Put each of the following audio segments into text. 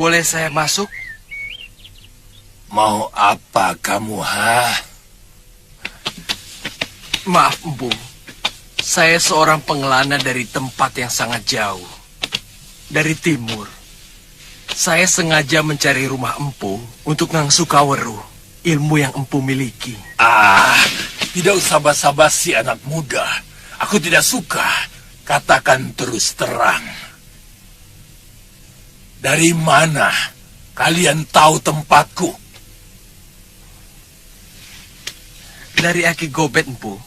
Boleh saya masuk? Mau apa kamu, Maaf, Empu. Saya seorang pengelana dari tempat yang sangat jauh. Dari timur. Saya sengaja mencari rumah Empu untuk ngangsu kaweruh, ilmu yang Empu miliki. Tidak usah basa-basi anak muda. Aku tidak suka. Katakan terus terang. Dari mana kalian tahu tempatku? Dari Aki Gobet, Empu.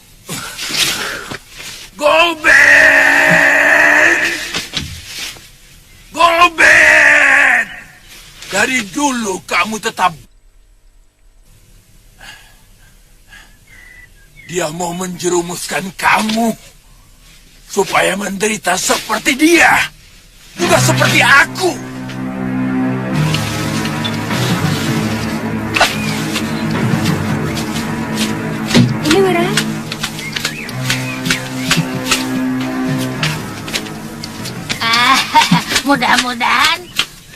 Gobet! Gobet! Dari dulu kamu tetap... Dia mau menjerumuskan kamu supaya menderita seperti dia, juga seperti aku. Ini Wira. Mudah-mudahan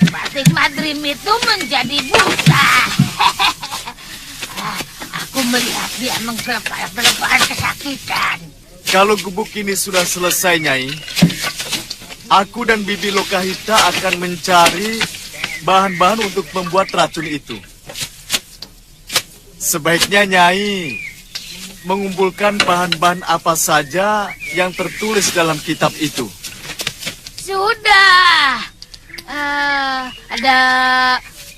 batik Madrim itu menjadi buta. Aku melihat dia menggelepar-gelepar kesakitan. Kalau gubuk ini sudah selesai, Nyai, aku dan Bibi Lokahita akan mencari bahan-bahan untuk membuat racun itu. Sebaiknya Nyai mengumpulkan bahan-bahan apa saja yang tertulis dalam kitab itu. Sudah. Ada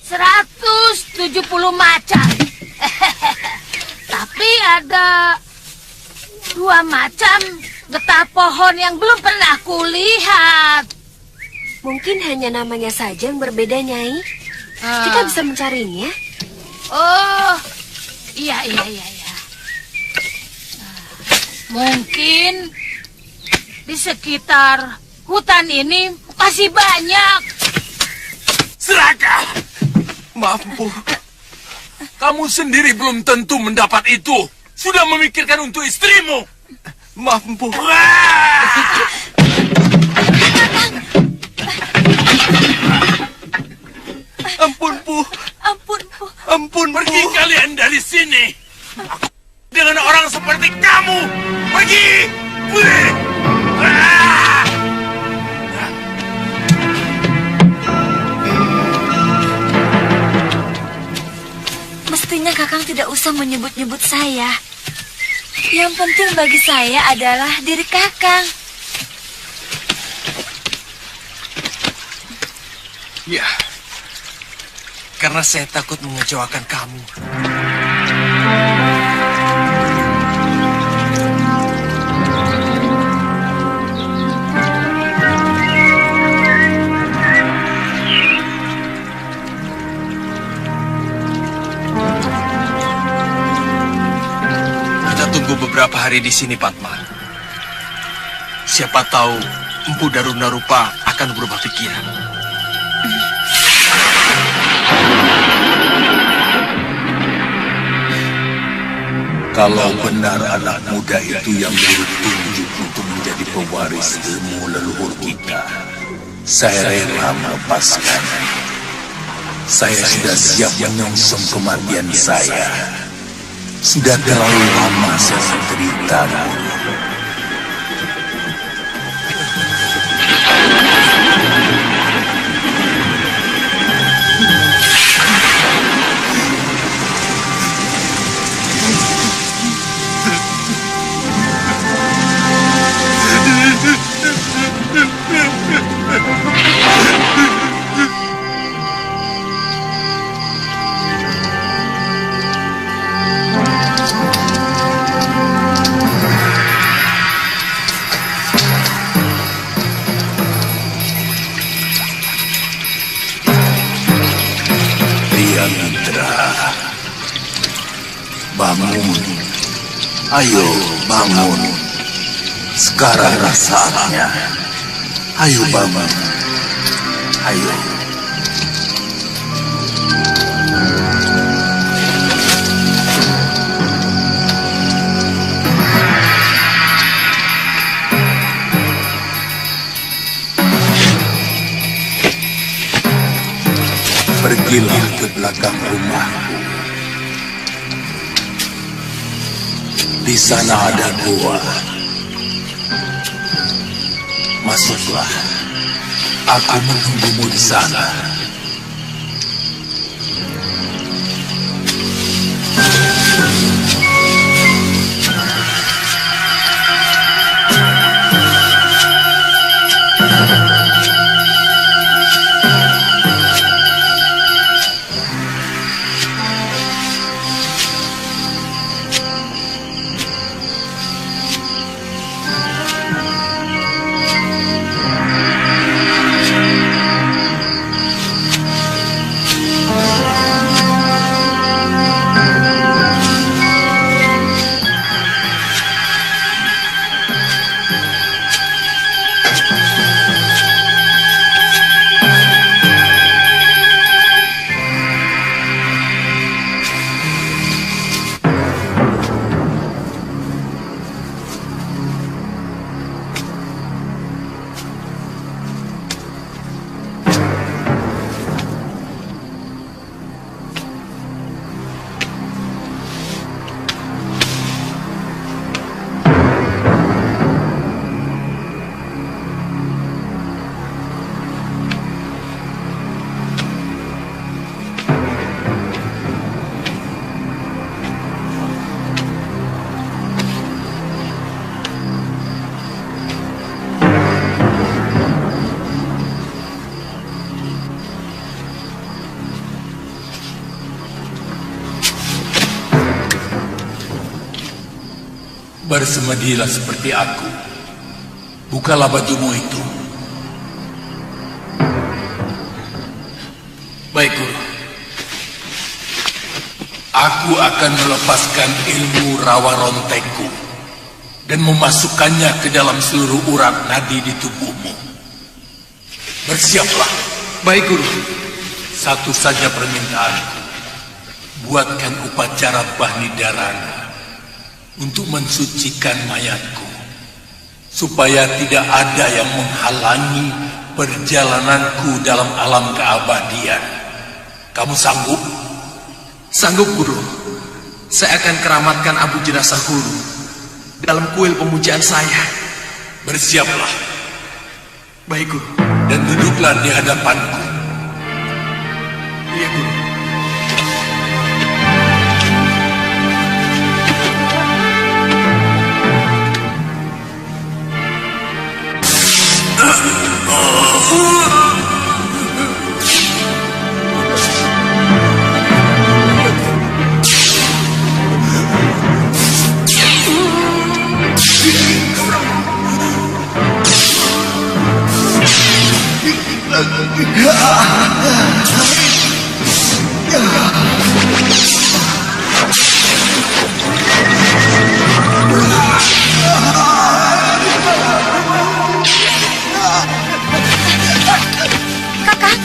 170 macam. Tapi ada 2 macam getah pohon yang belum pernah kulihat. Mungkin hanya namanya saja yang berbeda, Nyai. Kita bisa mencarinya. Oh, iya. Mungkin di sekitar hutan ini masih banyak. Seraka! Maaf, Empu. Kamu sendiri belum tentu mendapat itu. Sudah memikirkan untuk istrimu. Maaf, Empu. Ampun, Bu. Ampun, Bu. Pergi kalian dari sini. Aku dengan dengan orang seperti kamu. Pergi! Ah! Mestinya Kakang tidak usah menyebut-nyebut saya. Yang penting bagi saya adalah diri Kakang. Ya, karena saya takut mengecewakan kamu. Tunggu beberapa hari di sini, Padma. Siapa tahu Empu Darunarupa akan berubah pikiran. Kalau benar anak muda itu yang bertunjuk untuk menjadi pewaris ilmu leluhur kita, saya rela melepaskan. Saya sudah siap menyongsong kematian saya. Sudah terlalu lama saya menderita, Guru. Bangun, ayo bangun. Sekarang saatnya. Ayo bangun, ayo. Pergilah ke belakang rumahku. Di sana ada gua. Masuklah. Aku menunggumu di sana. Bersemedilah seperti aku. Bukalah bajumu itu. Baik, Guru. Aku akan melepaskan ilmu rawa rontekku dan memasukkannya ke dalam seluruh urat nadi di tubuhmu. Bersiaplah. Baik, Guru. Satu saja permintaanku. Buatkan upacara Bahni Dharana untuk mensucikan mayatku, supaya tidak ada yang menghalangi perjalananku dalam alam keabadian. Kamu sanggup? Sanggup, Guru. Saya akan keramatkan Abu Jenazah Hulu dalam kuil pemujaan saya. Bersiaplah Baik, Guru. dan duduklah di hadapanku. Iya, Guru. Kakang.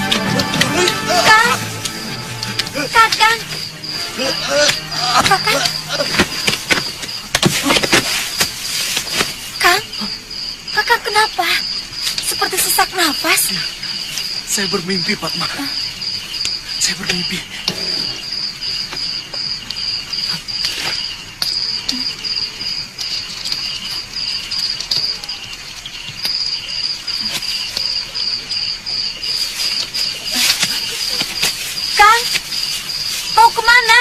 Kakang. Kang, kakang kenapa? Seperti sesak nafas. Saya bermimpi, Padma. Saya bermimpi. Kang, mau kemana?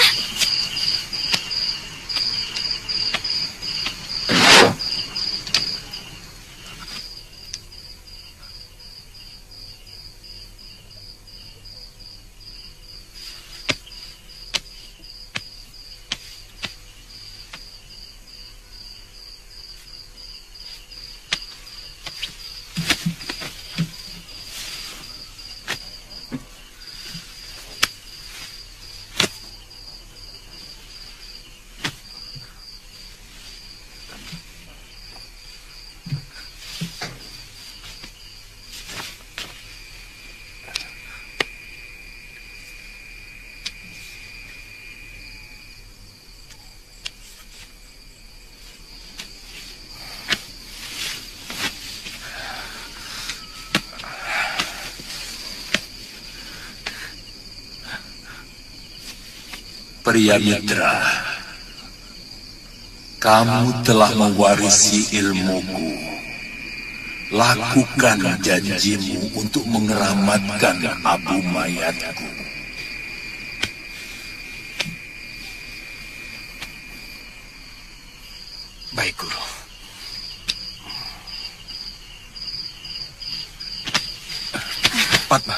Pria mitra, kamu telah mewarisi ilmuku. Lakukan janjimu untuk mengeramatkan abu mayatku. Baik, Guru. Padma.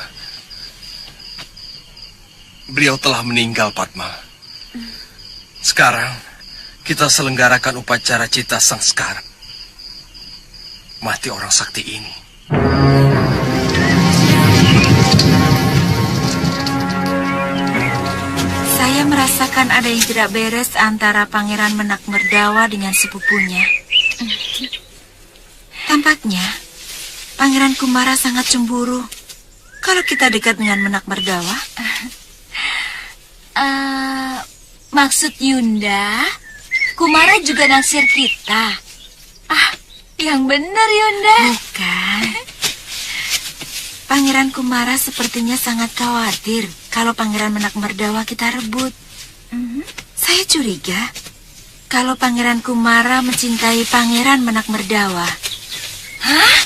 Beliau telah meninggal, Padma. Sekarang, kita selenggarakan upacara cita sangskara. Mati orang sakti ini. Saya merasakan ada yang tidak beres antara Pangeran Menak Merdawa dengan sepupunya. Tampaknya, Pangeran Kumara sangat cemburu kalau kita dekat dengan Menak Merdawa. Maksud Yunda, Kumara juga naksir kita. Yang benar Yunda. Bukan. Pangeran Kumara sepertinya sangat khawatir kalau Pangeran Menak Merdawa kita rebut. Saya curiga kalau Pangeran Kumara mencintai Pangeran Menak Merdawa. Hah?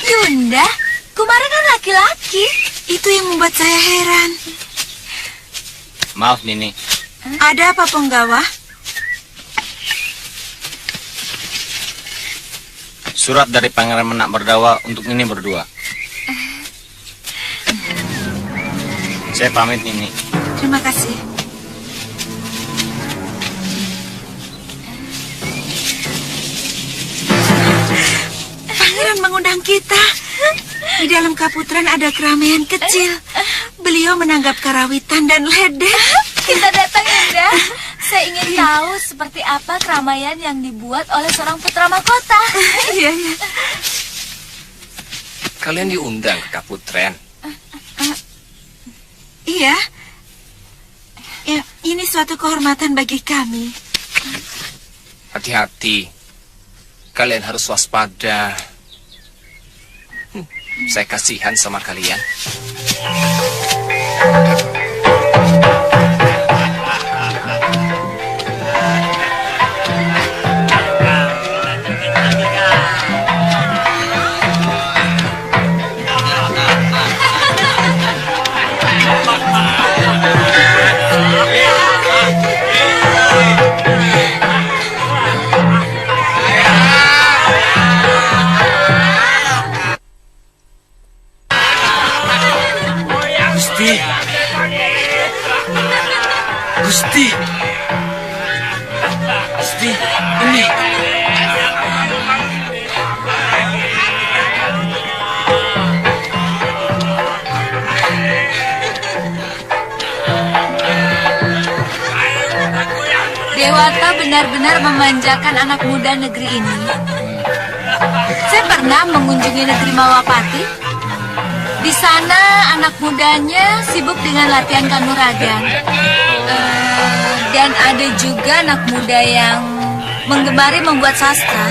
Yunda, Kumara kan laki-laki. Itu yang membuat saya heran. Maaf, Nini. Ada apa, Penggawa? Surat dari Pangeran Menak Merdawa untuk Nini berdua. Saya pamit, Nini. Terima kasih. Pangeran mengundang kita. Di dalam kaputren ada keramaian kecil. Beliau menanggap karawitan dan ledek. Kita datang Yunda. Saya ingin tahu seperti apa keramaian yang dibuat oleh seorang putra mahkota. Iya, iya. Kalian diundang ke Kaputren. Iya. Ya, ini suatu kehormatan bagi kami. Hati-hati. Kalian harus waspada. Saya kasihan sama kalian. Dewata benar-benar memanjakan anak muda negeri ini. Saya pernah mengunjungi negeri Mawapati. Di sana anak mudanya sibuk dengan latihan kanuragan. Dan ada juga anak muda yang menggemari membuat sastra.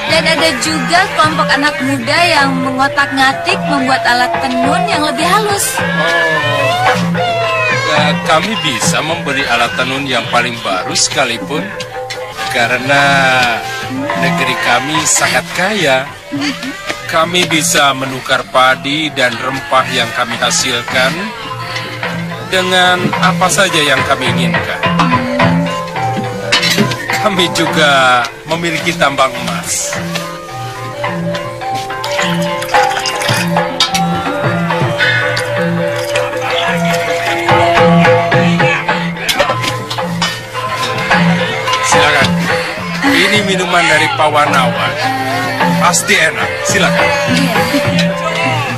Dan ada juga kelompok anak muda yang mengotak-ngatik membuat alat tenun yang lebih halus. Kami bisa memberi alat tenun yang paling baru sekalipun, karena negeri kami sangat kaya. Kami bisa menukar padi dan rempah yang kami hasilkan dengan apa saja yang kami inginkan. Kami juga memiliki tambang emas. Silakan. Ini minuman dari Pawanawan. Pasti enak. Silakan.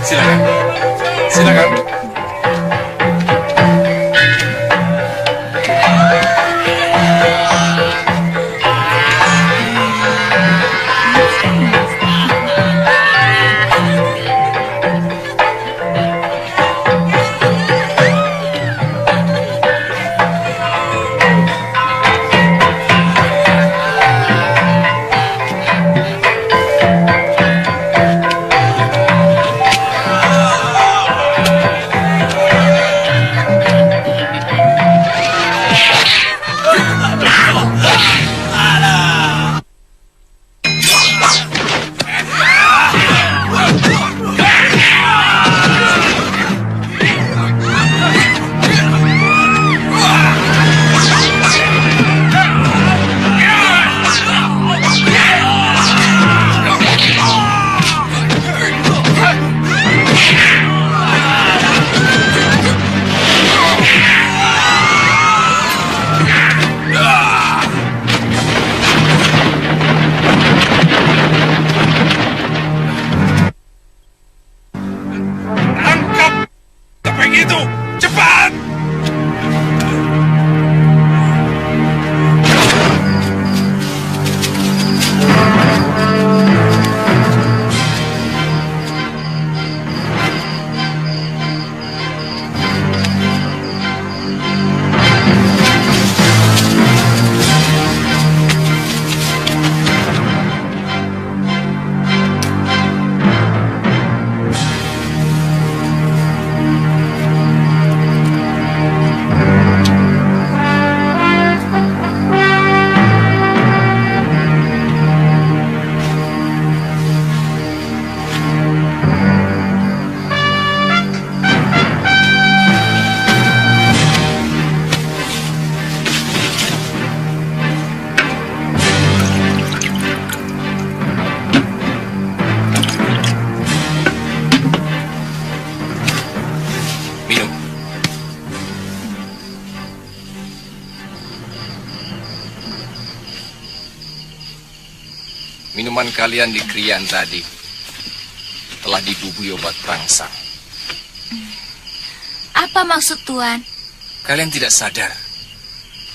Silakan. Silakan. Minuman kalian di Krian tadi telah dibubui obat perangsang. Apa maksud Tuan? Kalian tidak sadar.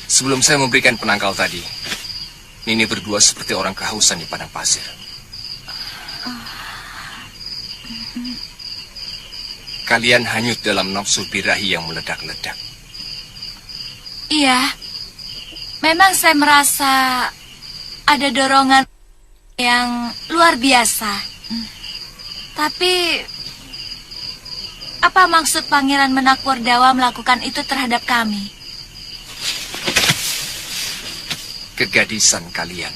Sebelum saya memberikan penangkal tadi, Nini berdua seperti orang kehausan di padang pasir. Kalian hanyut dalam nafsu birahi yang meledak-ledak. Iya, memang saya merasa ada dorongan yang luar biasa. Tapi apa maksud Pangeran Menakwardawa melakukan itu terhadap kami? Kegadisan kalian.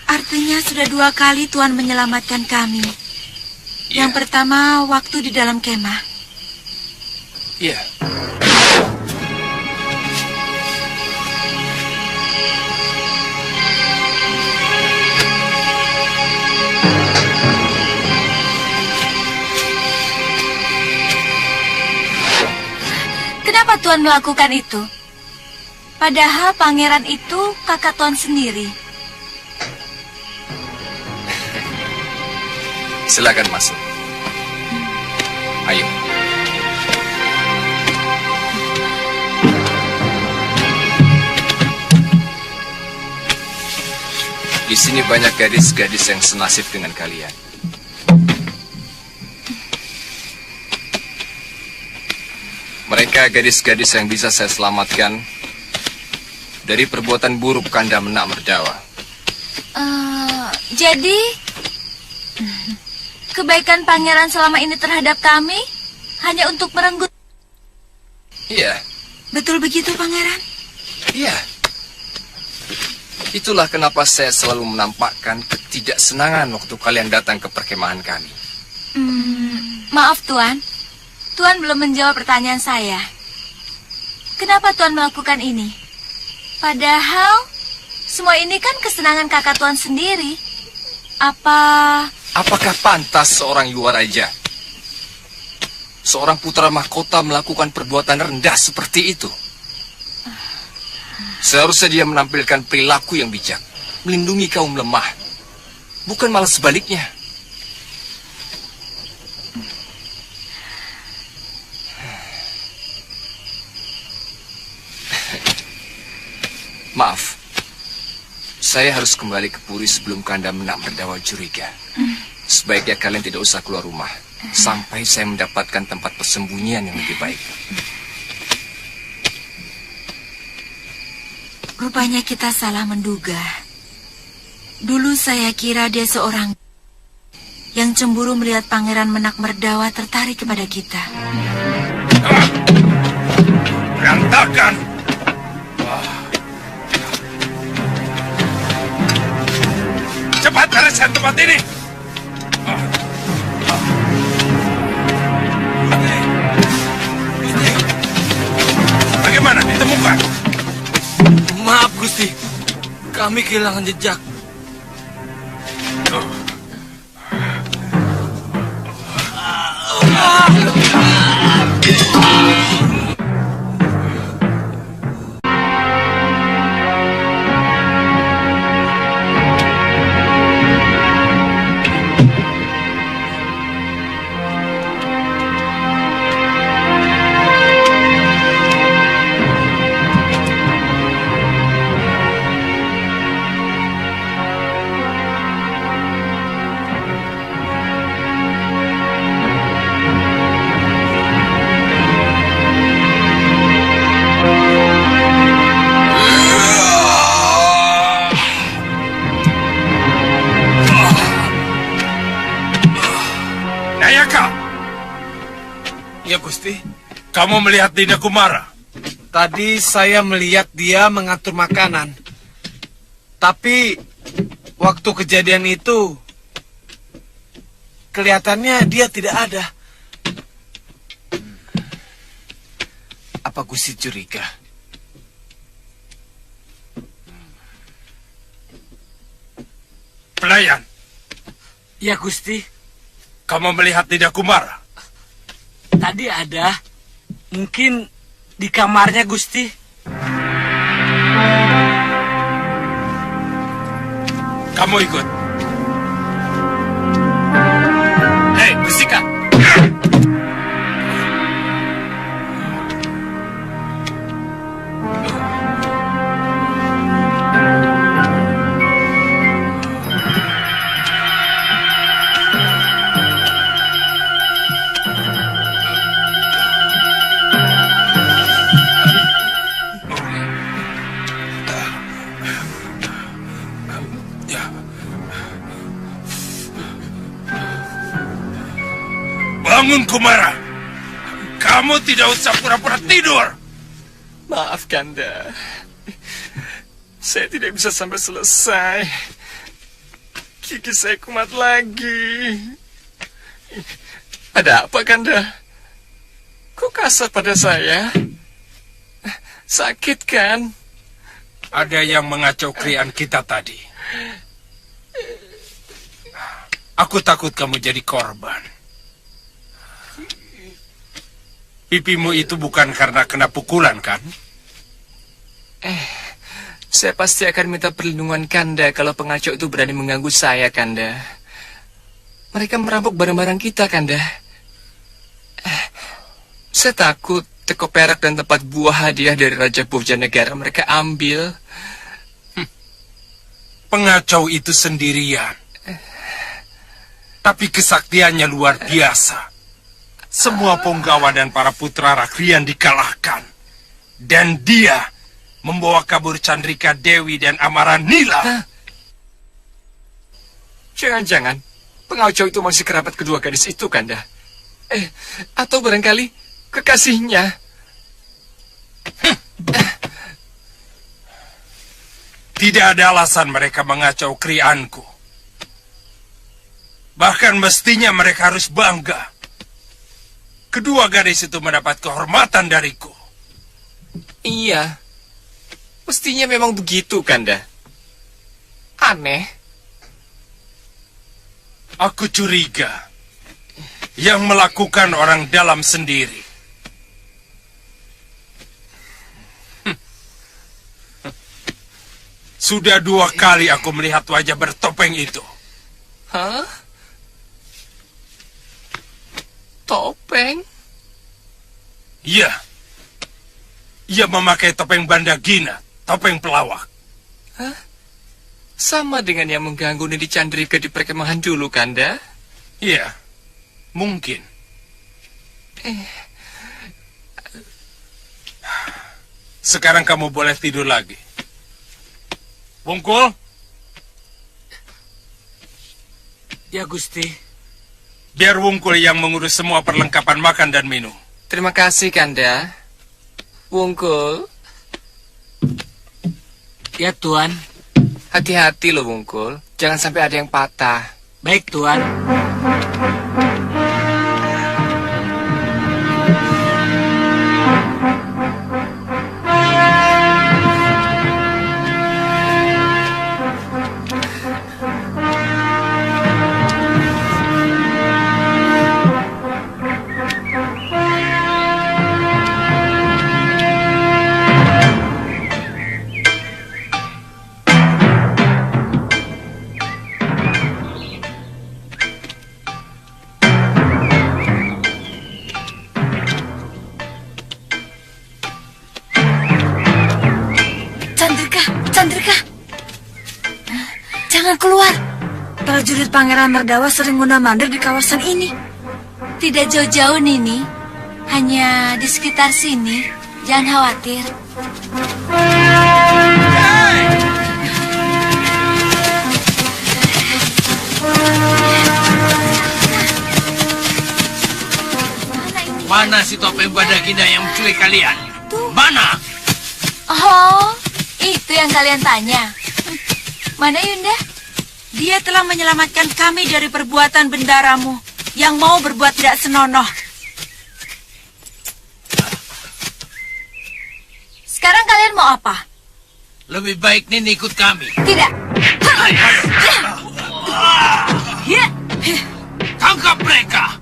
Artinya sudah 2 kali Tuan menyelamatkan kami. Ya. Yang pertama waktu di dalam kemah. Iya. Kenapa Tuan melakukan itu? Padahal pangeran itu kakak Tuan sendiri. Silakan masuk. Ayo. Di sini banyak gadis-gadis yang senasib dengan kalian. Mereka gadis-gadis yang bisa saya selamatkan dari perbuatan buruk Kanda Menak Merdawa. Jadi, kebaikan pangeran selama ini terhadap kami hanya untuk merenggut. Iya, Betul begitu, pangeran? iya. Itulah kenapa saya selalu menampakkan ketidaksenangan waktu kalian datang ke perkemahan kami. Maaf, Tuan. Tuan belum menjawab pertanyaan saya. Kenapa Tuan melakukan ini? Padahal, semua ini kan kesenangan kakak Tuan sendiri. Apakah pantas seorang Yuwaraja, seorang putra mahkota melakukan perbuatan rendah seperti itu? Seharusnya dia menampilkan perilaku yang bijak, melindungi kaum lemah, bukan malah sebaliknya. Maaf, saya harus kembali ke Puri sebelum Kanda Menak Merdawa curiga. Sebaiknya kalian tidak usah keluar rumah sampai saya mendapatkan tempat persembunyian yang lebih baik. Rupanya kita salah menduga. Dulu saya kira dia seorang yang cemburu melihat Pangeran Menak Merdawa tertarik kepada kita. Berantakan! Cepat bereskan tempat ini! Bagaimana ditemukan? Maaf, Gusti. Kami kehilangan jejak. Ya, Gusti. Kamu melihat Dinda Kumara? Tadi saya melihat dia mengatur makanan. Tapi waktu kejadian itu kelihatannya dia tidak ada. Apa Gusti curiga? Pelayan, Ya, Gusti. kamu melihat Dinda Kumara? Tadi ada. Mungkin di kamarnya, Gusti. Kamu ikut. Hei, Gustika. Bangun, Kumara. Kamu tidak usah pura-pura tidur. Maaf, Kanda. Saya tidak bisa sampai selesai. Gigi saya kumat lagi. Ada apa, Kanda? Kok kasar pada saya? Sakit, kan? Ada yang mengacau krian kita tadi. Aku takut kamu jadi korban. Pipimu itu bukan karena kena pukulan, kan? Saya pasti akan minta perlindungan Kanda kalau pengacau itu berani mengganggu saya, Kanda. Mereka merampok barang-barang kita, Kanda. Saya takut teko perak dan tempat buah hadiah dari Raja Bojanegara mereka ambil. Pengacau itu sendirian. Tapi kesaktiannya luar biasa. Semua punggawa dan para putra Rakrian dikalahkan. Dan dia membawa kabur Chandrika Dewi dan Amaranila. Jangan-jangan pengacau itu masih kerabat kedua gadis itu, Kanda. Atau barangkali kekasihnya. Tidak ada alasan mereka mengacau krianku. Bahkan mestinya mereka harus bangga. Kedua gadis itu mendapat kehormatan dariku. Iya. Mestinya memang begitu, Kanda. Aneh. Aku curiga yang melakukan orang dalam sendiri. Sudah 2 kali aku melihat wajah bertopeng itu. Hah? Topeng? Iya. Ia memakai topeng Bandagina, topeng pelawak. Hah? Sama dengan yang mengganggu Nidi Chandrika di perkemahan dulu, Kanda? Iya, mungkin. Sekarang kamu boleh tidur lagi. Wungkul? Ya, Gusti. Biar Wungkul yang mengurus semua perlengkapan makan dan minum. Terima kasih, Kanda. Wungkul. Ya, Tuan. Hati-hati loh, Wungkul. Jangan sampai ada yang patah. Baik, Tuan. Chandrika, jangan keluar. Prajurit Pangeran Merdawa sering mondar-mandir di kawasan ini. Tidak jauh-jauh, Nini. Hanya di sekitar sini. Jangan khawatir. Mana si topeng Bandagina yang menculik kalian? Tuh. Mana? Oh, itu yang kalian tanya. Mana Yunda? Dia telah menyelamatkan kami dari perbuatan bendaramu yang mau berbuat tidak senonoh. Sekarang kalian mau apa? Lebih baik Nini ikut kami. Tidak. Tangkap mereka.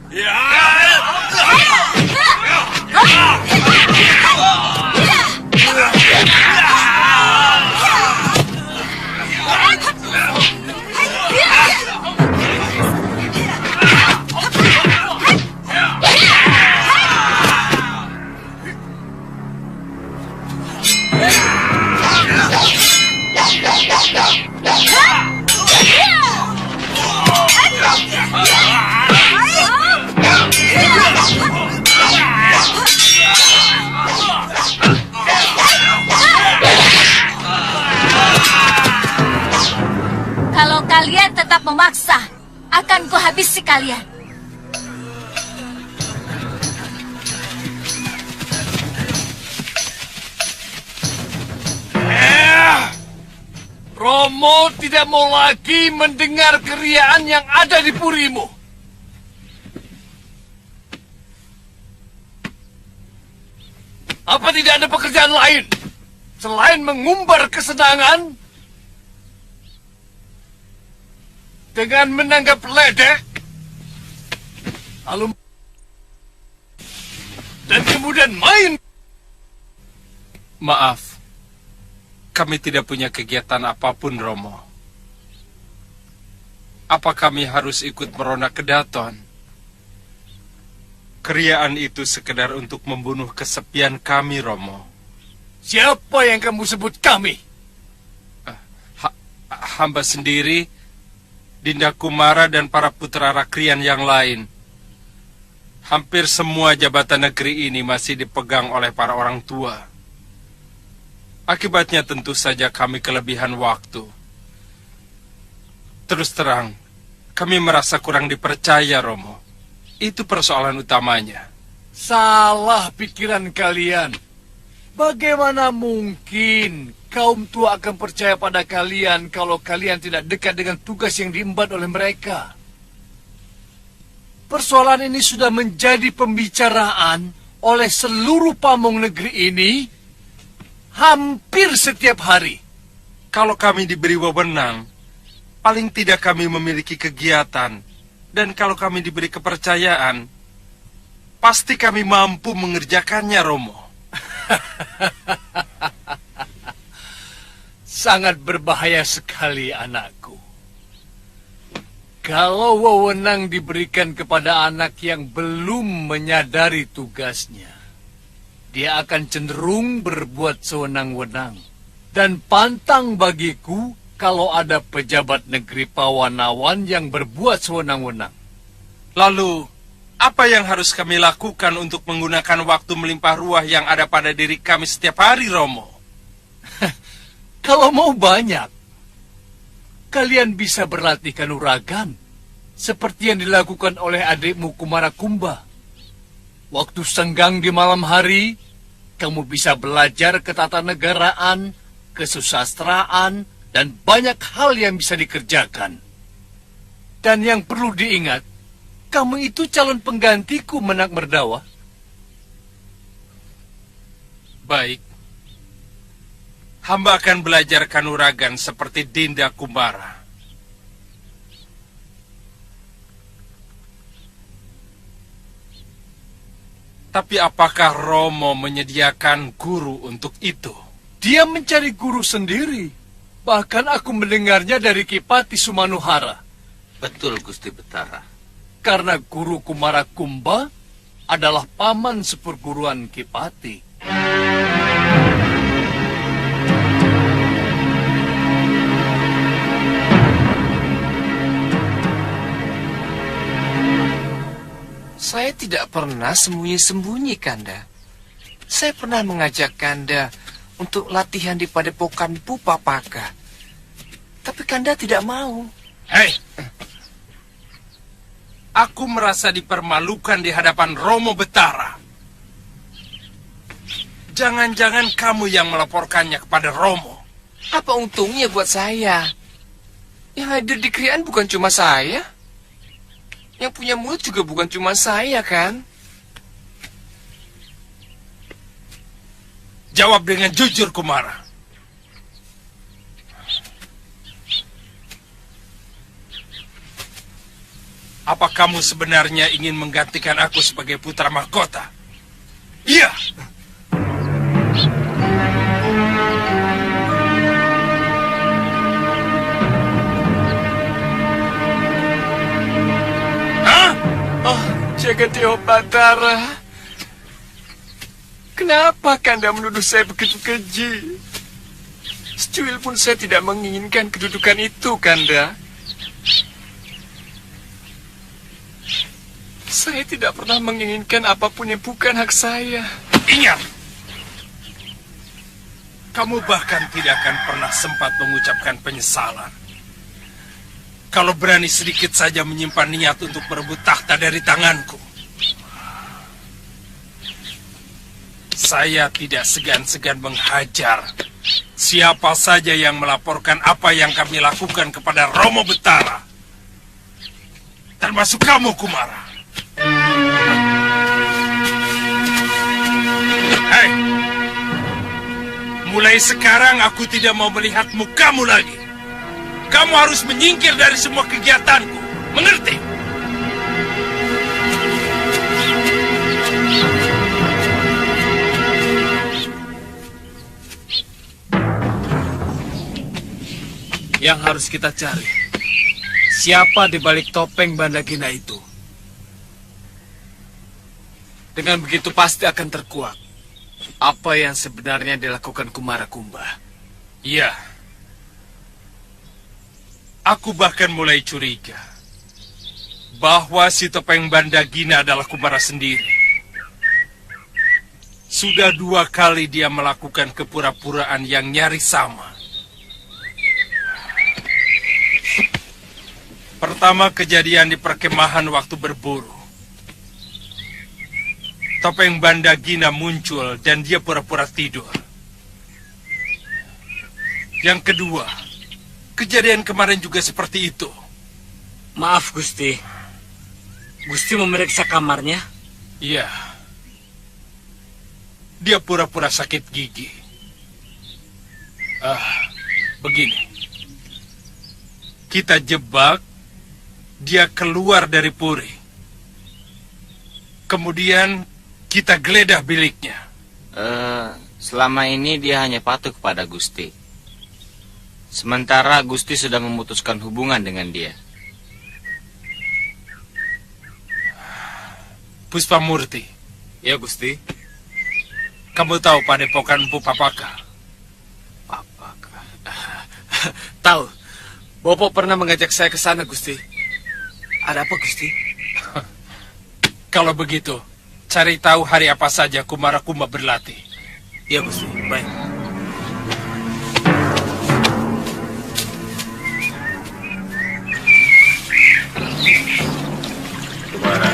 Kalau kalian tetap memaksa, akan kuhabisi kalian. Romo tidak mau lagi mendengar keriaan yang ada di purimu. Apa tidak ada pekerjaan lain selain mengumbar kesenangan dengan menanggap ledek, lalu dan kemudian main? Maaf, kami tidak punya kegiatan apapun, Romo. Apa kami harus ikut merona ke Daton? Keriaan itu sekedar untuk membunuh kesepian kami, Romo. Siapa yang kamu sebut kami? hamba sendiri, Dinda Kumara dan para putra Rakrian yang lain. Hampir semua jabatan negeri ini masih dipegang oleh para orang tua. Akibatnya tentu saja kami kelebihan waktu. Terus terang, kami merasa kurang dipercaya, Romo. Itu persoalan utamanya. Salah pikiran kalian. Bagaimana mungkin kaum tua akan percaya pada kalian kalau kalian tidak dekat dengan tugas yang diemban oleh mereka? Persoalan ini sudah menjadi pembicaraan oleh seluruh pamong negeri ini hampir setiap hari. Kalau kami diberi wewenang, paling tidak kami memiliki kegiatan. Dan kalau kami diberi kepercayaan, pasti kami mampu mengerjakannya, Romo. Sangat berbahaya sekali, anakku. Kalau wewenang diberikan kepada anak yang belum menyadari tugasnya, dia akan cenderung berbuat sewenang-wenang. Dan pantang bagiku kalau ada pejabat negeri Pawanawan yang berbuat sewenang-wenang. Lalu, apa yang harus kami lakukan untuk menggunakan waktu melimpah ruah yang ada pada diri kami setiap hari, Romo? Kalau mau banyak, kalian bisa berlatih kanuragan, seperti yang dilakukan oleh adikmu Kumara Kumba. Waktu senggang di malam hari, kamu bisa belajar ketatanegaraan, kesusastraan, dan banyak hal yang bisa dikerjakan. Dan yang perlu diingat, kamu itu calon penggantiku, Menak Merdawa. Baik. Hamba akan belajar kanuragan seperti Dinda Kumara. Tapi apakah Romo menyediakan guru untuk itu? Dia mencari guru sendiri. Bahkan aku mendengarnya dari Kipati Sumanuhara. Betul, Gusti Betara. Karena guru Kumara Kumba adalah paman seperguruan Kipati. Saya tidak pernah sembunyi-sembunyi, Kanda. Saya pernah mengajak Kanda untuk latihan di Padepokan Pupapaka. Tapi Kanda tidak mau. Hei! Aku merasa dipermalukan di hadapan Romo Betara. Jangan-jangan kamu yang melaporkannya kepada Romo. Apa untungnya buat saya? Yang hadir di krian bukan cuma saya. Yang punya mulut juga bukan cuma saya, kan? Jawab dengan jujur, Kumara. Apa kamu sebenarnya ingin menggantikan aku sebagai putra mahkota? Iya! Jagadeo Batara, kenapa Kanda menuduh saya begitu keji? Secuil pun saya tidak menginginkan kedudukan itu, Kanda. Saya tidak pernah menginginkan apapun yang bukan hak saya. Ingat! Kamu bahkan tidak akan pernah sempat mengucapkan penyesalan. Kalau berani sedikit saja menyimpan niat untuk merebut tahta dari tanganku. Saya tidak segan-segan menghajar siapa saja yang melaporkan apa yang kami lakukan kepada Romo Betara. Termasuk kamu, Kumara. Hei! Mulai sekarang aku tidak mau melihat mukamu lagi. Kamu harus menyingkir dari semua kegiatanku. Mengerti? Yang harus kita cari, siapa di balik topeng Bandagina itu? Dengan begitu pasti akan terkuak apa yang sebenarnya dilakukan Kumara Kumba. Iya. Aku bahkan mulai curiga bahwa si topeng Bandagina adalah Kumara sendiri. Sudah 2 kali dia melakukan kepura-puraan yang nyaris sama. Pertama kejadian di perkemahan waktu berburu. Topeng Bandagina muncul dan dia pura-pura tidur. Yang kedua, kejadian kemarin juga seperti itu. Maaf, Gusti. Gusti memeriksa kamarnya? Iya. Dia pura-pura sakit gigi. Begini. Kita jebak, dia keluar dari puri. Kemudian kita geledah biliknya. Selama ini dia hanya patuh kepada Gusti. Sementara Gusti sudah memutuskan hubungan dengan dia. Puspamurti. Ya, Gusti. Kamu tahu padepokan Empu Papaka? Tahu. Bopo pernah mengajak saya ke sana, Gusti. Ada apa, Gusti? Kalau begitu, cari tahu hari apa saja Kumara Kumba berlatih. Ya, Gusti. Baik. Kumara,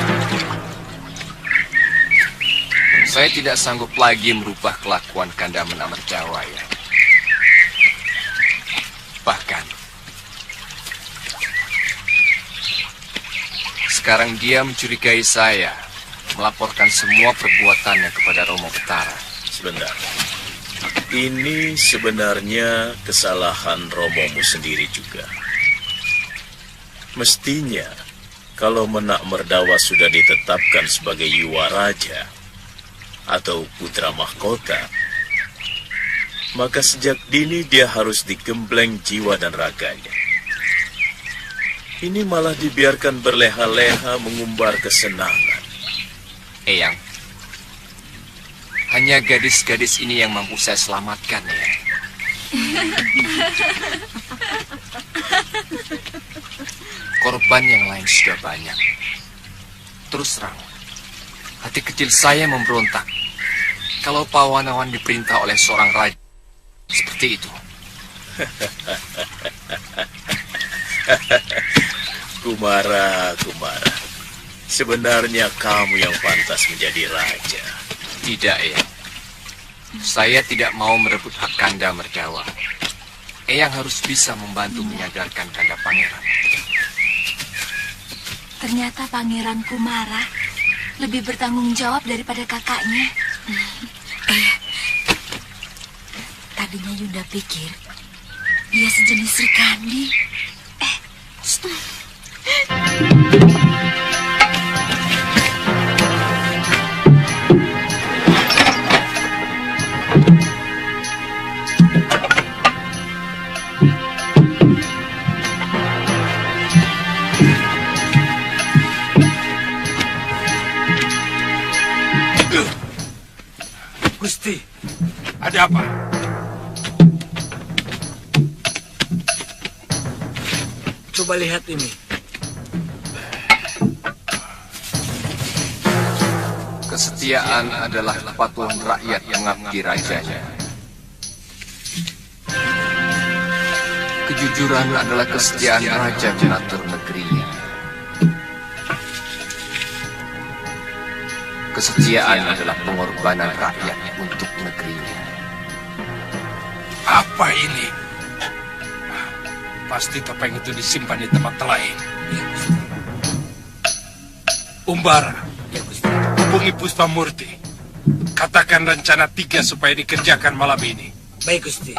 saya tidak sanggup lagi merubah kelakuan Kanda Menakmerdawa ya. Bahkan sekarang dia mencurigai saya, melaporkan semua perbuatannya kepada Romo Betara. Sebentar. Ini sebenarnya kesalahan Romomu sendiri juga. Mestinya, kalau Menakmerdawa sudah ditetapkan sebagai Yuwaraja atau putra mahkota, maka sejak dini dia harus digembleng jiwa dan raganya. Ini malah dibiarkan berleha-leha mengumbar kesenangan. Eyang, hanya gadis-gadis ini yang mampu saya selamatkan ya. Korban yang lain sudah banyak. Terus terang, hati kecil saya memberontak kalau Pawanawan diperintah oleh seorang raja seperti itu. Kumara, sebenarnya kamu yang pantas menjadi raja. Tidak, Eyang. Saya tidak mau merebut hak Kanda Merdawa. Eyang harus bisa membantu menyadarkan Kanda Pangeran. Ternyata Pangeran Kumara lebih bertanggung jawab daripada kakaknya. Tadinya Yunda pikir dia sejenis Sri Kandi. Gusti, ada apa? Coba lihat ini. Kesetiaan adalah kepatuhan rakyat mengabdi rajanya. Kejujuran adalah kesetiaan raja mengatur negerinya. Kesetiaan adalah pengorbanan rakyat untuk negerinya. Apa ini? Pasti topeng itu disimpan di tempat lain. Umbara, hubungi Puspamurti. Katakan rencana 3 supaya dikerjakan malam ini. Baik, Gusti.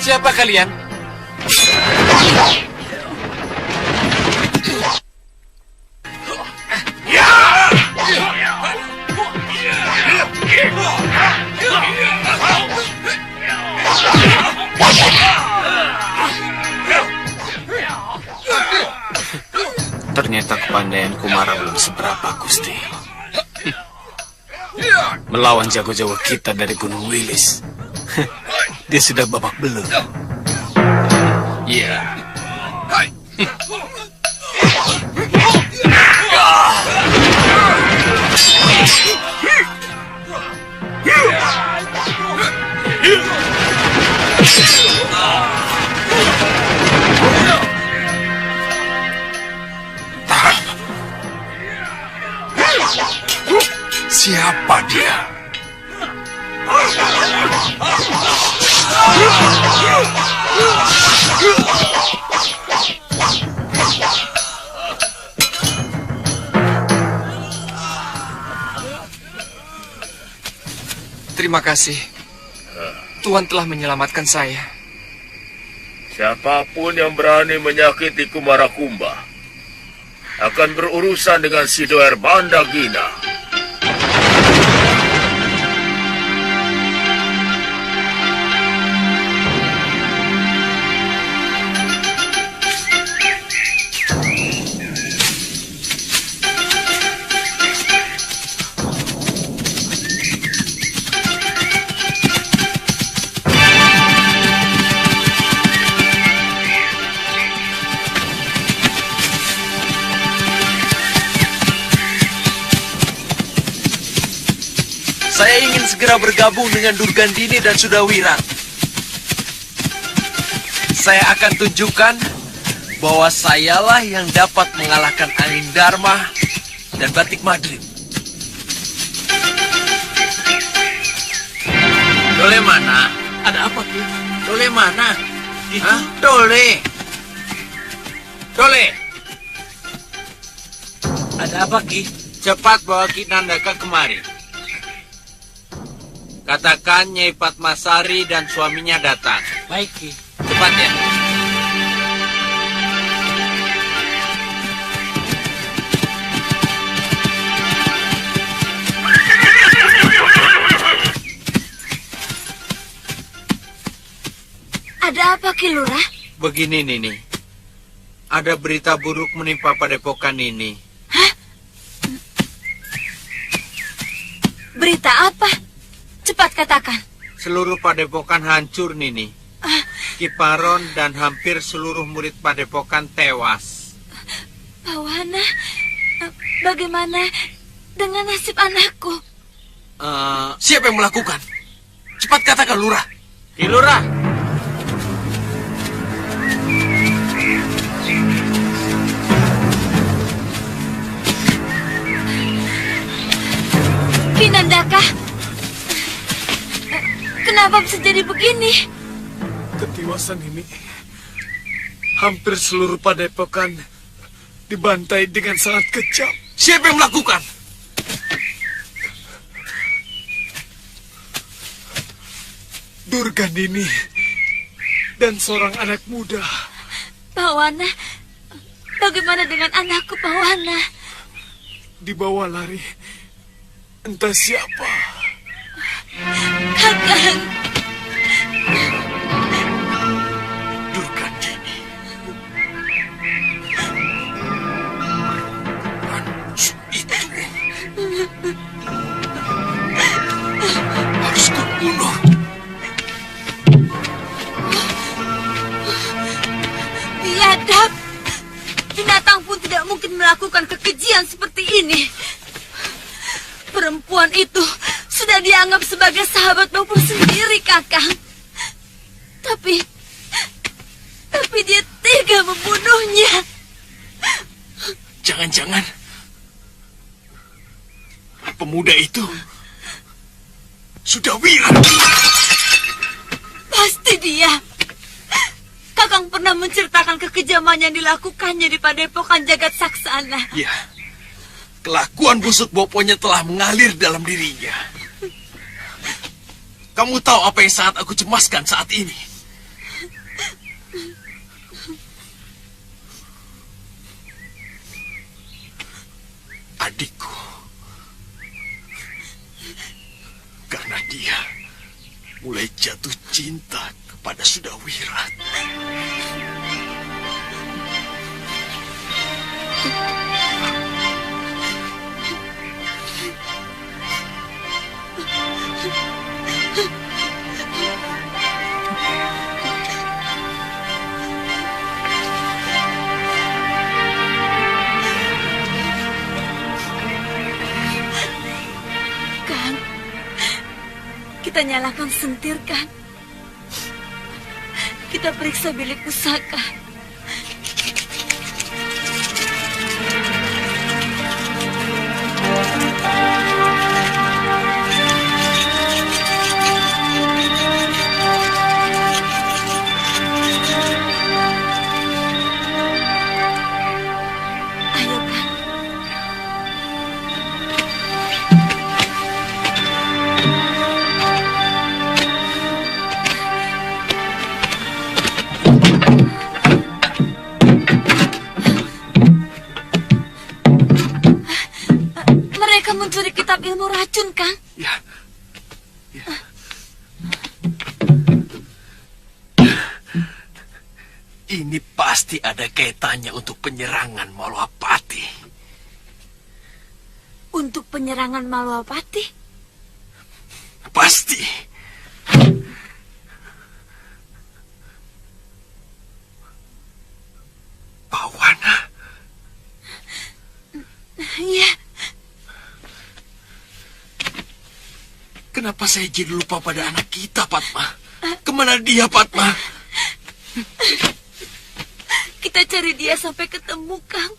Siapa kalian? Ternyata kepandaian Kumara belum seberapa, Gusti. melawan jago-jago kita dari Gunung Wilis. Dia sudah babak belur. Iya. Siapa dia? Terima kasih. Tuhan telah menyelamatkan saya. Siapapun yang berani menyakiti Kumarakumba akan berurusan dengan Sidoer Bandagina. Saya ingin segera bergabung dengan Durgandini dan Sudawirat. Saya akan tunjukkan bahwa sayalah yang dapat mengalahkan Angin Dharma dan Batik Madrid. Dole mana? Ada apa, Ki? Dole mana? Hah? Dole. Dole. Ada apa, Ki? Cepat bawa Ki Nandaka kemari. Katakan Nyai Padmasari dan suaminya datang. Baik, Ki. Cepat ya. Ada apa, Ki Lurah? Begini, Nini. Ada berita buruk menimpa padepokan ini. Hah? Berita apa? Cepat katakan. Seluruh padepokan hancur, Nini. Kiparon dan hampir seluruh murid padepokan tewas. Pawana, bagaimana dengan nasib anakku? Siapa yang melakukan? Cepat katakan, Lurah. Ki Lurah. Ki Nandaka, kenapa bisa jadi begini? Ketiwasan ini, hampir seluruh padepokan dibantai dengan sangat kejam. Siapa yang melakukan? Durgandini dan seorang anak muda. Pawana, bagaimana dengan anakku, Pawana? Dibawa lari entah siapa. Kakang. Durgandini. Itu harus kubunuh. Biadab. Binatang pun tidak mungkin melakukan kekejian seperti ini. Perempuan itu sudah dianggap sebagai sahabat Bopo sendiri, Kakang. Tapi dia tega membunuhnya. Jangan-jangan pemuda itu sudah Wirat. Pasti dia. Kakang pernah menceritakan kekejaman yang dilakukannya di padepokan Jagat Saksana. Ya, kelakuan busuk Boponya telah mengalir dalam dirinya. Kamu tahu apa yang sangat aku cemaskan saat ini? Adikku. Karena dia mulai jatuh cinta kepada Sudawirat. Kita nyalakan sentir, kan? Kita periksa bilik pusaka. Ayo, kan? Mereka mencuri kitab ilmu racun, Kang. Ya. Ini pasti ada kaitannya untuk penyerangan Malwapati. Untuk penyerangan Malwapati? Pasti. Pawana. Iya. Kenapa saya jadi lupa pada anak kita, Padma? Kemana dia, Padma? Kita cari dia sampai ketemu, Kang.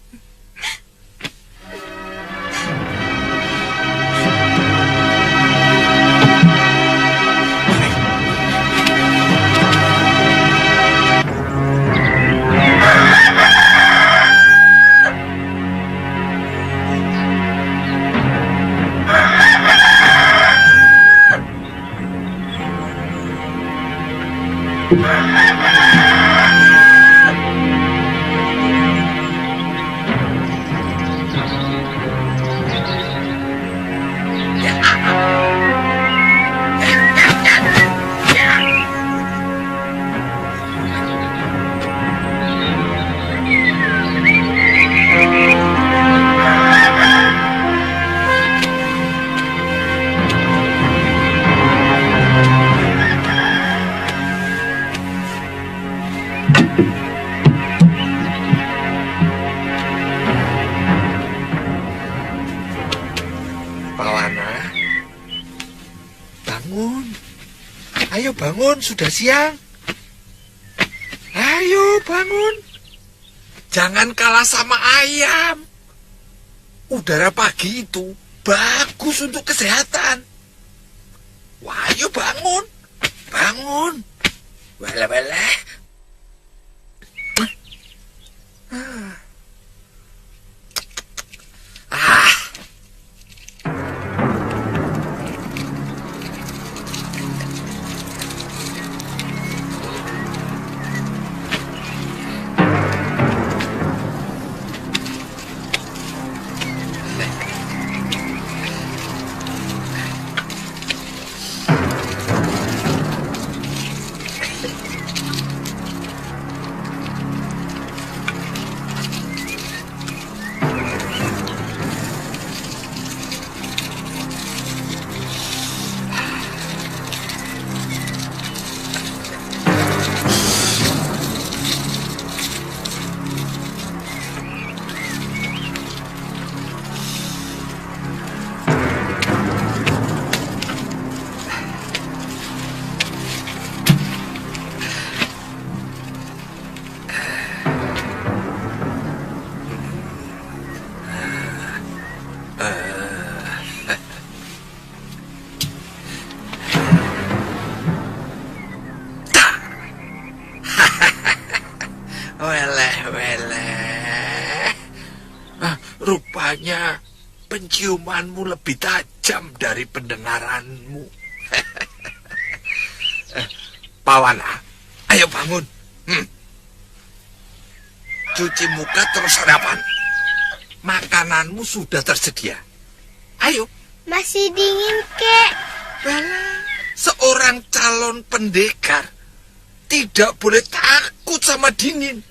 Pawana, bangun. Ayo bangun, sudah siang. Ayo bangun. Jangan kalah sama ayam. Udara pagi itu bagus untuk kesehatan. Wah, ayo bangun. Bangun. Wala-wala. Rupanya penciumanmu lebih tajam dari pendengaranmu. Pawana, ayo bangun. Cuci muka terus sarapan. Makananmu sudah tersedia. Ayo. Masih dingin, Kek. Seorang calon pendekar tidak boleh takut sama dingin.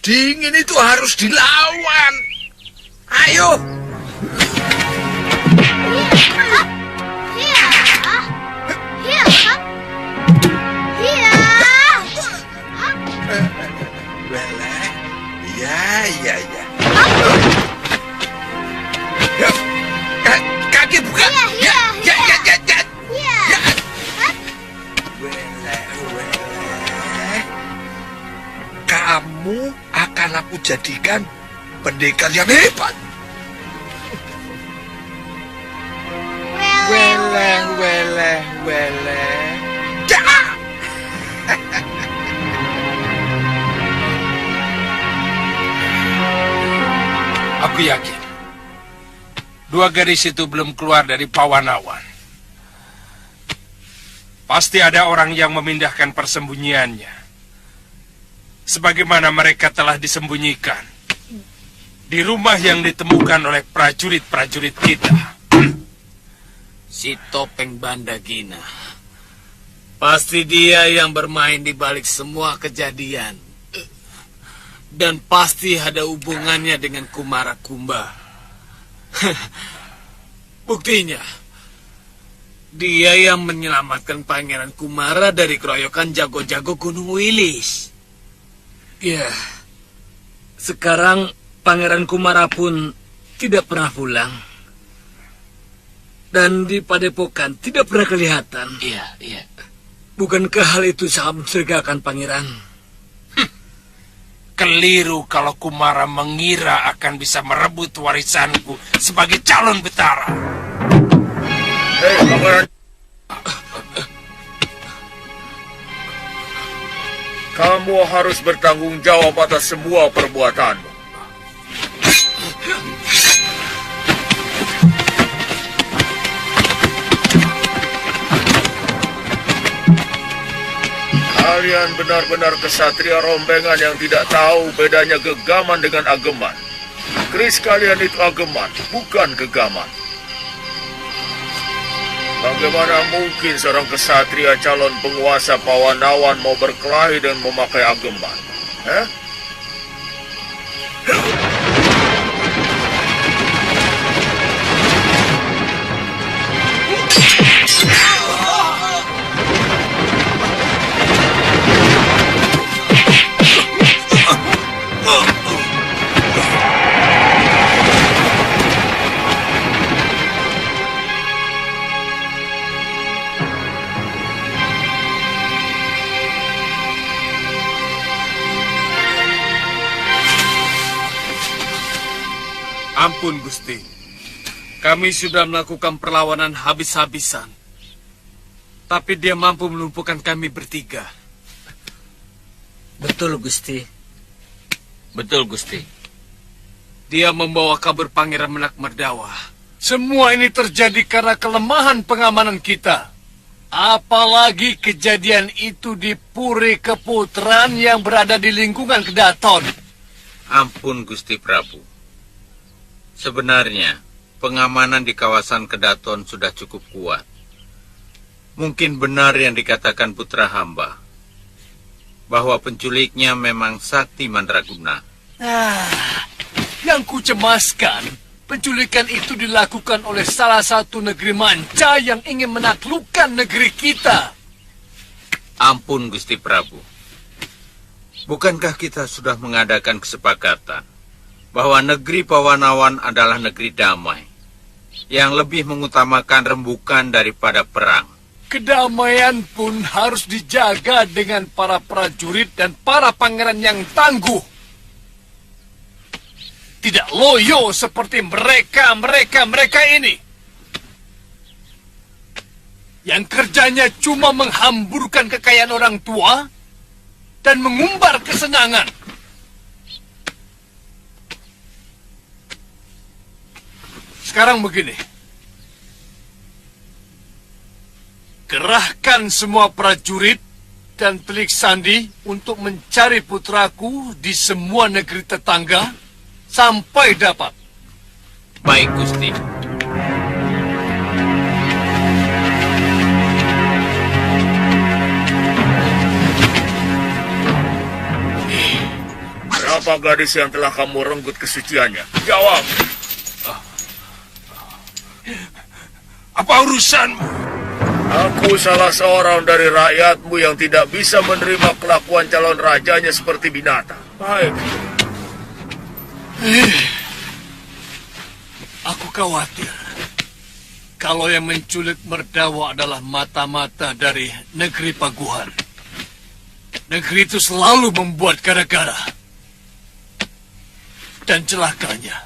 Dingin itu harus dilawan. Ayo. Ya. Kaki buka. Ya. jadikan pendekar yang hebat. Weleh, weleh, weleh. Aku yakin dua gadis itu belum keluar dari Pawanawan. Pasti ada orang yang memindahkan persembunyiannya, sebagaimana mereka telah disembunyikan di rumah yang ditemukan oleh prajurit-prajurit kita. Si Topeng Bandagina. Pasti dia yang bermain di balik semua kejadian. Dan pasti ada hubungannya dengan Kumara Kumba. Buktinya, dia yang menyelamatkan Pangeran Kumara dari keroyokan jago-jago Gunung Wilis. Ya, sekarang Pangeran Kumara pun tidak pernah pulang. Dan di Padepokan tidak pernah kelihatan. Iya. Bukankah hal itu sangat mencurigakan, Pangeran? Keliru kalau Kumara mengira akan bisa merebut warisanku sebagai calon betara. Hei, Pangeran. Kamu harus bertanggung jawab atas semua perbuatanmu. Kalian benar-benar kesatria rombengan yang tidak tahu bedanya gegaman dengan ageman. Keris kalian itu ageman, bukan gegaman. Bagaimana mungkin seorang kesatria calon penguasa Pawanawan mau berkelahi dan memakai ageman? Ampun, Gusti. Kami sudah melakukan perlawanan habis-habisan. Tapi dia mampu melumpuhkan kami bertiga. Betul, Gusti. Betul, Gusti. Dia membawa kabur Pangeran Menak Merdawa. Semua ini terjadi karena kelemahan pengamanan kita. Apalagi kejadian itu di Puri Keputran yang berada di lingkungan Kedaton. Ampun, Gusti Prabu. Sebenarnya, pengamanan di kawasan Kedaton sudah cukup kuat. Mungkin benar yang dikatakan putra hamba, bahwa penculiknya memang Sakti Mandraguna. Yang kucemaskan, penculikan itu dilakukan oleh salah satu negeri manca yang ingin menaklukkan negeri kita. Ampun, Gusti Prabu. Bukankah kita sudah mengadakan kesepakatan bahwa negeri Pawanawan adalah negeri damai, yang lebih mengutamakan rembukan daripada perang? Kedamaian pun harus dijaga dengan para prajurit dan para pangeran yang tangguh. Tidak loyo seperti mereka ini. Yang kerjanya cuma menghamburkan kekayaan orang tua dan mengumbar kesenangan. Sekarang begini. Kerahkan semua prajurit dan telik sandi untuk mencari putraku di semua negeri tetangga sampai dapat. Baik, Gusti. Berapa gadis yang telah kamu renggut kesuciannya? Jawab. Apa urusanmu? Aku salah seorang dari rakyatmu yang tidak bisa menerima kelakuan calon rajanya seperti binatang. Baik. Aku khawatir kalau yang menculik Merdawa adalah mata-mata dari negeri Paguhan. Negeri itu selalu membuat gara-gara. Dan celakanya,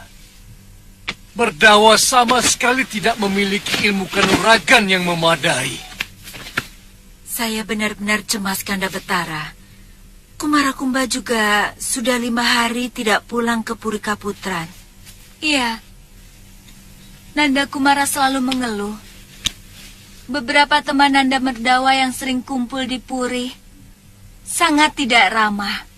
Merdawa sama sekali tidak memiliki ilmu kanuragan yang memadai. Saya benar-benar cemas, Kanda Betara. Kumarakumba juga sudah 5 hari tidak pulang ke Puri Kaputran. Iya. Nanda Kumara selalu mengeluh. Beberapa teman Nanda Merdawa yang sering kumpul di Puri sangat tidak ramah.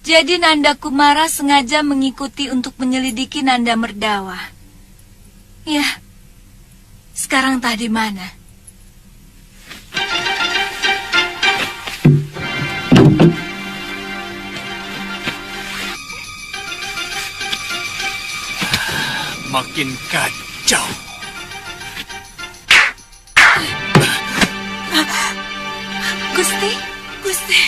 Jadi Nanda Kumara sengaja mengikuti untuk menyelidiki Nanda Merdawa. Ya, sekarang entah di mana. Makin kacau. Gusti, Gusti.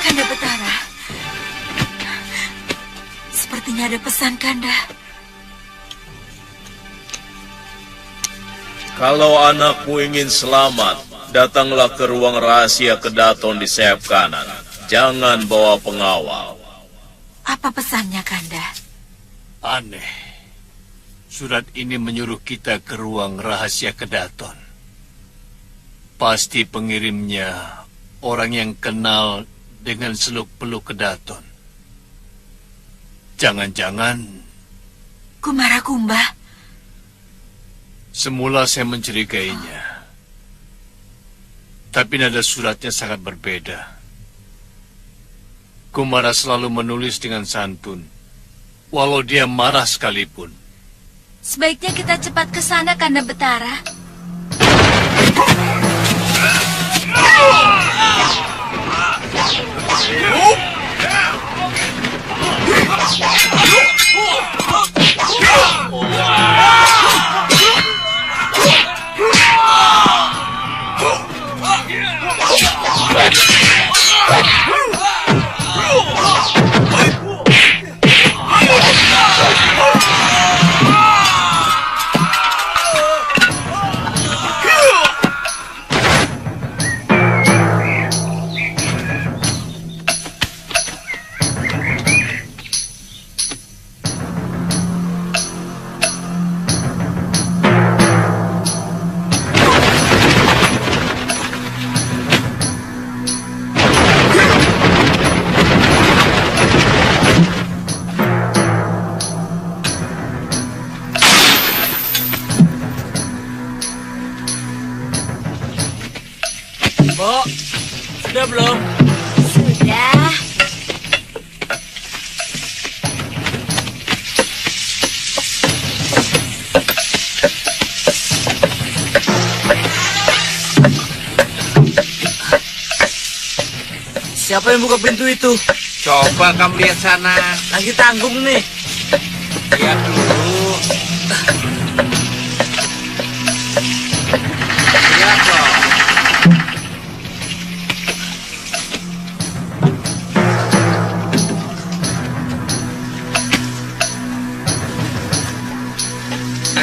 Kanda Betara, sepertinya ada pesan, Kanda. Kalau anakmu ingin selamat, datanglah ke ruang rahasia Kedaton di sayap kanan. Jangan bawa pengawal. Apa pesannya, Kanda? Aneh. Surat ini menyuruh kita ke ruang rahasia Kedaton. Pasti pengirimnya orang yang kenal dengan seluk-beluk Kedaton. Jangan-jangan Kumarakumba. semula saya mencurigainya. Tapi nada suratnya sangat berbeda. Kumara selalu menulis dengan santun, walau dia marah sekalipun. Sebaiknya kita cepat ke sana, Kanda Betara. Mbok, sudah belum? Sudah. Siapa yang buka pintu itu? Coba kamu lihat sana. Lagi tanggung nih. Lihat dulu. Lihat loh.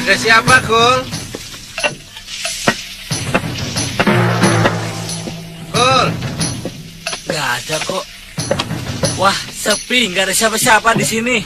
Ada siapa, Gul? Gul? Gak ada kok. Wah, sepi, nggak ada siapa-siapa di sini.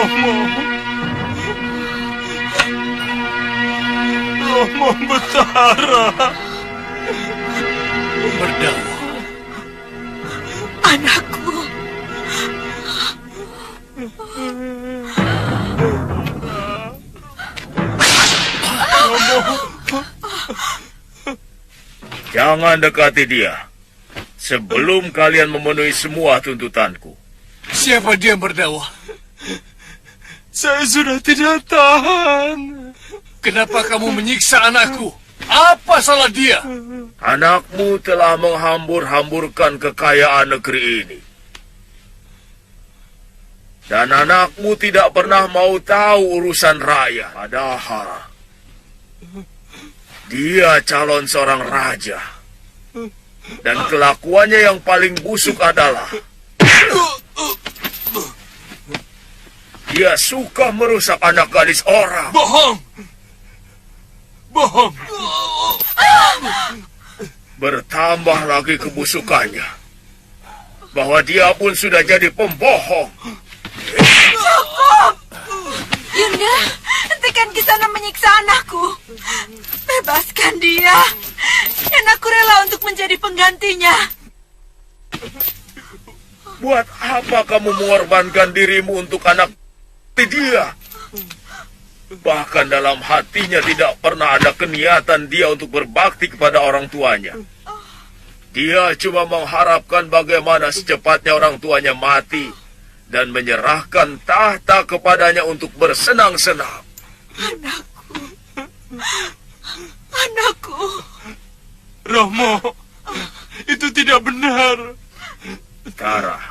Romo. Romo Betara. Merdawa. Anakku. Jangan dekati dia sebelum kalian memenuhi semua tuntutanku. Siapa dia, Merdawa? Saya sudah tidak tahan. Kenapa kamu menyiksa anakku? Apa salah dia? Anakmu telah menghambur-hamburkan kekayaan negeri ini. Dan anakmu tidak pernah mau tahu urusan rakyat. Padahal dia calon seorang raja. Dan kelakuannya yang paling busuk adalah dia suka merusak anak gadis orang. Bohong. Bohong. Bertambah lagi kebusukannya, bahwa dia pun sudah jadi pembohong. Cukup! Yunda, hentikan Kisana menyiksa anakku. Bebaskan dia. Dan aku rela untuk menjadi penggantinya. Buat apa kamu mengorbankan dirimu untuk anak dia? Bahkan dalam hatinya tidak pernah ada keniatan dia untuk berbakti kepada orang tuanya. Dia cuma mengharapkan bagaimana secepatnya orang tuanya mati dan menyerahkan tahta kepadanya untuk bersenang-senang. Anakku. Anakku. Romo, itu tidak benar. Tara,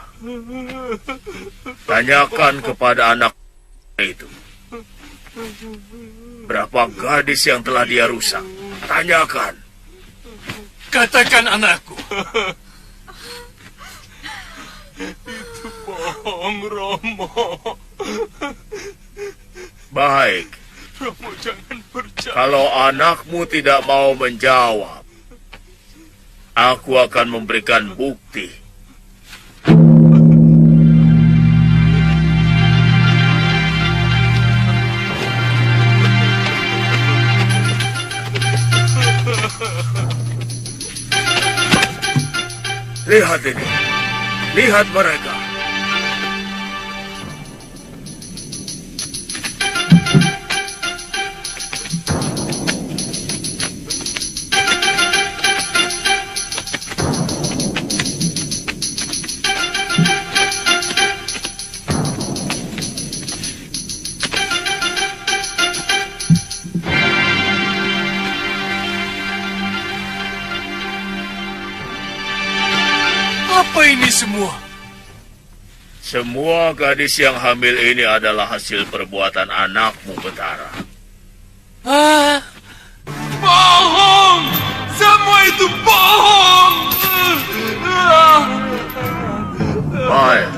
tanyakan kepada anak itu. Berapa gadis yang telah dia rusak? Tanyakan. Katakan anakku. Itu bohong, Romo. Baik. Romo, jangan percaya. Kalau anakmu tidak mau menjawab, aku akan memberikan bukti. Lihat ini. Lihat mereka. Apa ini semua? Semua gadis yang hamil ini adalah hasil perbuatan anakmu, Betara. Ah, Bohong! Semua itu bohong! Baik.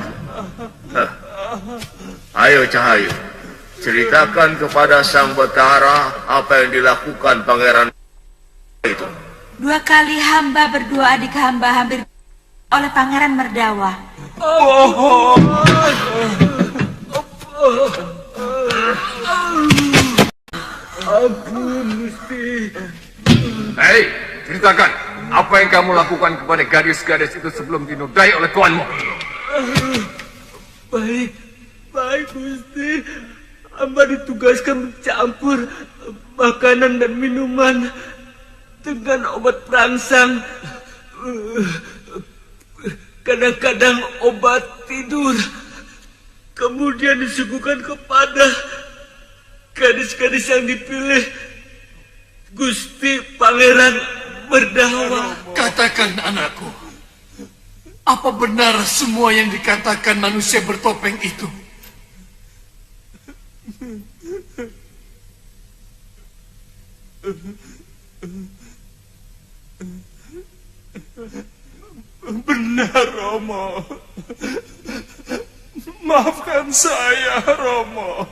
Ayo, Cahayu. Ceritakan kepada Sang Betara apa yang dilakukan pangeran itu. 2 kali hamba berdua adik hamba hampir oleh Pangeran Merdawa. Bohong! Ampun, Gusti. Hei, ceritakan. Apa yang kamu lakukan kepada gadis-gadis itu sebelum dinodai oleh tuanmu? Baik, Gusti. Hamba ditugaskan mencampur makanan dan minuman dengan obat perangsang. Kadang-kadang obat tidur. Kemudian disuguhkan kepada gadis-gadis yang dipilih Gusti Pangeran Merdawa. katakan anakku. Apa benar semua yang dikatakan manusia bertopeng itu? Benar, Romo. Maafkan saya, Romo.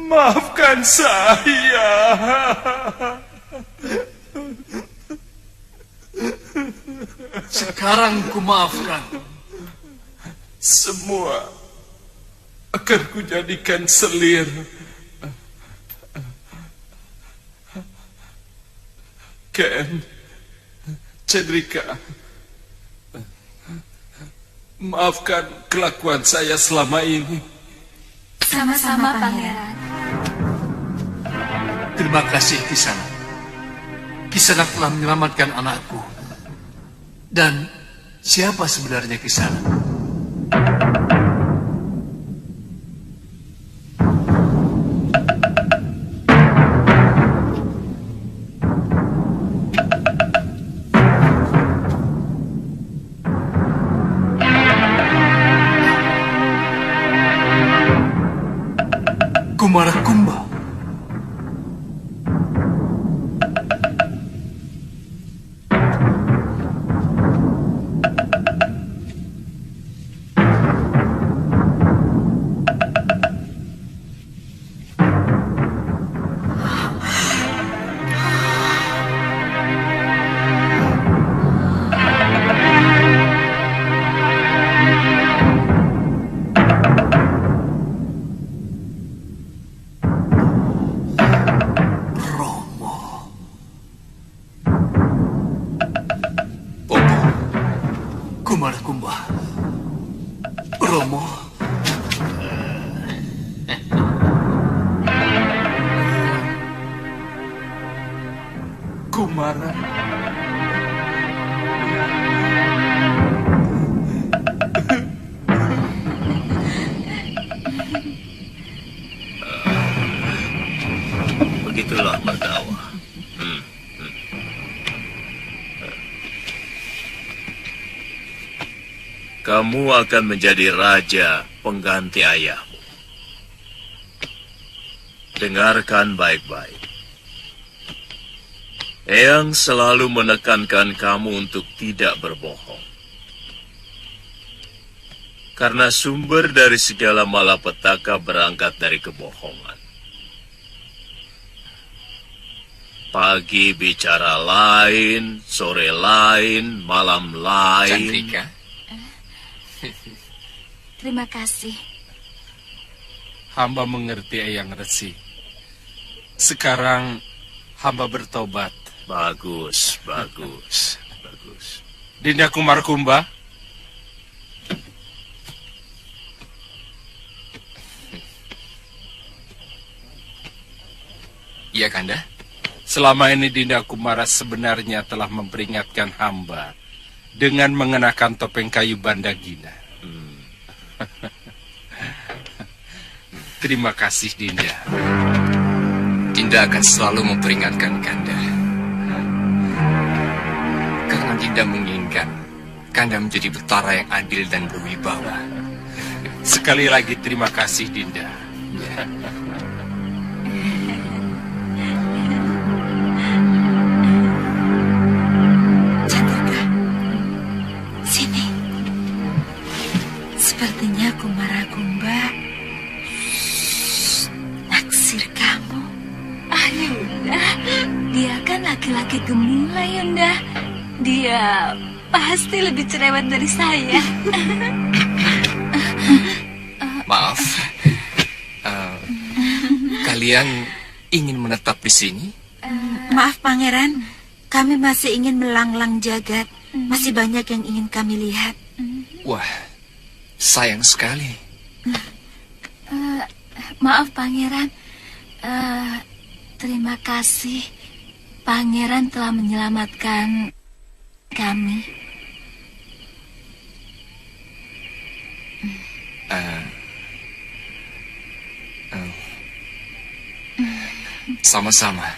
Maafkan saya. Sekarang ku maafkan. semua akan kujadikan selir. Ken, Chandrika, maafkan kelakuan saya selama ini. Sama-sama, Pangeran. Terima kasih, Kisanak. Kisanak telah menyelamatkan anakku. Dan siapa sebenarnya Kisanak? Kumarakumba. Kumarakumba. Romo. Kumara. Begitulah Mardawa. Kamu akan menjadi raja pengganti ayahmu. Dengarkan baik-baik. Eyang selalu menekankan kamu untuk tidak berbohong. Karena sumber dari segala malapetaka berangkat dari kebohongan. Pagi bicara lain, sore lain, malam lain. Chandrika. Terima kasih. Hamba mengerti Eyang Resi. Sekarang hamba bertobat. Bagus, bagus, bagus. Dinda Kumarakumba. Iya, Kanda. Selama ini Dinda Kumara sebenarnya telah memperingatkan hamba dengan mengenakan topeng kayu Bandagina. Terima kasih, Dinda. Dinda akan selalu memperingatkan Kanda. Karena Dinda menginginkan Kanda menjadi betara yang adil dan berwibawa. Sekali lagi terima kasih, Dinda. Chandrika, sini. Sepertinya Kumarakumba naksir kamu. Yunda, dia kan laki-laki gemula, Yunda. Dia pasti lebih cerewet dari saya. Maaf. Kalian ingin menetap di sini? Maaf, Pangeran. Kami masih ingin melanglang jagat. Masih banyak yang ingin kami lihat. Wah, sayang sekali. Maaf, Pangeran. Terima kasih. Pangeran telah menyelamatkan kami. Sama-sama.